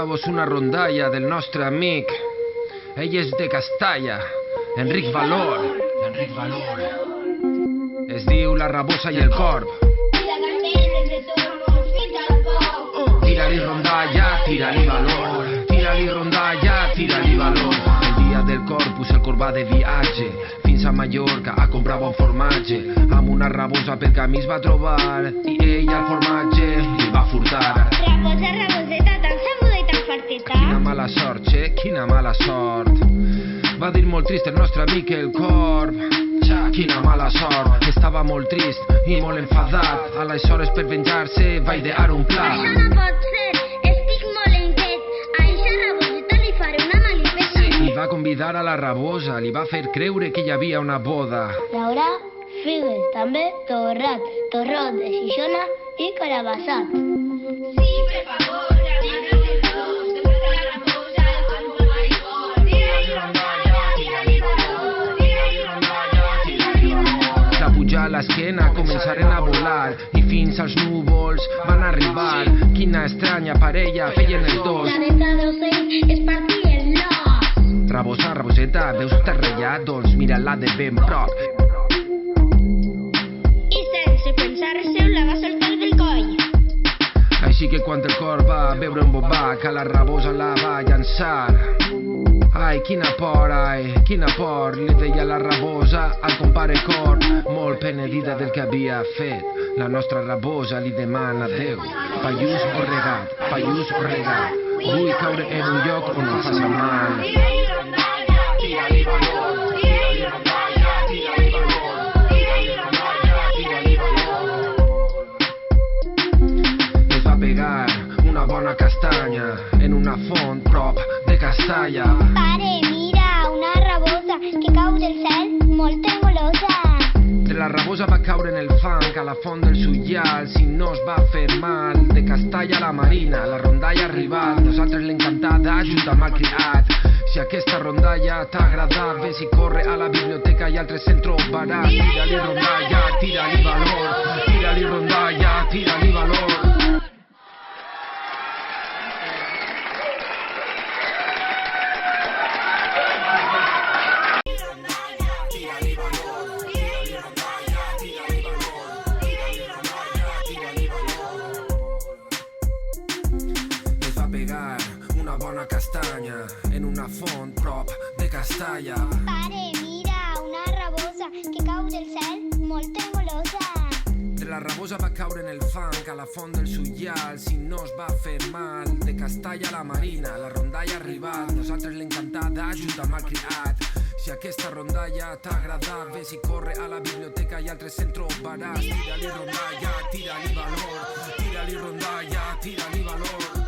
portar-vos una rondalla del nostre amic. Ell és de Castalla, Enric Valor. Es diu La Rabosa i el Corb. Tira-li rondalla, tira-li valor. Tira-li rondalla, tira-li valor. El dia del Corpus el Corb va de viatge fins a Mallorca a comprar bon formatge. Amb una rabosa pel camí es va trobar i ella el formatge li va furtar. Rabosa, raboseta, tan sabuda i tan farteta. Quina mala sort, che, quina mala sort. Va dir molt trist el nostre amic el Corb. Quina mala sort, estava molt trist i molt enfadat. Aleshores per venjar-se va idear un pla. Això no pot ser, estic molt inquiet. A eixa raboseta li faré una malifeta. I va convidar a la rabosa, li va fer creure que hi havia una boda. Llaurà figues, també torrat, torró de Xixona i carabassat. Sí, per favor, agarra't els dos, després de la rabosa, el Corb al maricón. Tira-li rondalla, tira-li valor, tira-li rondalla, tira-li valor. De pujar a l'esquena començaren a volar i fins als núvols van arribar. Quina estranya parella feien els dos. La venta d'ocells es partia en l'os. Rabosa, raboseta, veus terrellat? Doncs mira-la de ben prop. I sense pensar-se la va soltar del coll. Així que quan el Corb va veure un bobac, a la rabosa la va llançar. Ai, quina por, li deia la rabosa al compare Corb, molt penedida del que havia fet. La nostra rabosa li demana a Déu, paiús o regat, paiús o regat. Vull caure en un lloc on em faça mal. Tira-li rondalla, tira-li valor, tira-li rondalla, tira-li valor, tira-li rondalla, tira-li valor. Es va pegar una bona castanya en una font prop de Castalla. Pare, mira, una rabosa que cau del cel, molt tremolosa. La rabosa va caure en el fang a la font del Sullal, si no es va fer mal. De Castalla a la Marina, la rondalla ha arribat. Nosaltres l'hem cantada junt amb el criat. Si aquesta rondalla t'ha agradat, ves i corre a la biblioteca i altres se'n trobaràs. Tira-li rondalla, tira-li valor. Tira-li rondalla, tira-li valor. Pegar una bona castanya en una font prop de Castalla. Pare, mira, una rabosa que cau del cel, molt tremolosa. La rabosa va caure en el fang a la font del Sullal, si no es va fer mal. De Castalla a la Marina, la rondalla ha arribat. Nosaltres l'hem cantada junt amb el criat. Si aquesta rondalla t'ha agradat, ves i corre a la biblioteca i altres se'n trobaràs. Tira-li rondalla, tira-li valor. Tira-li rondalla, tira-li valor.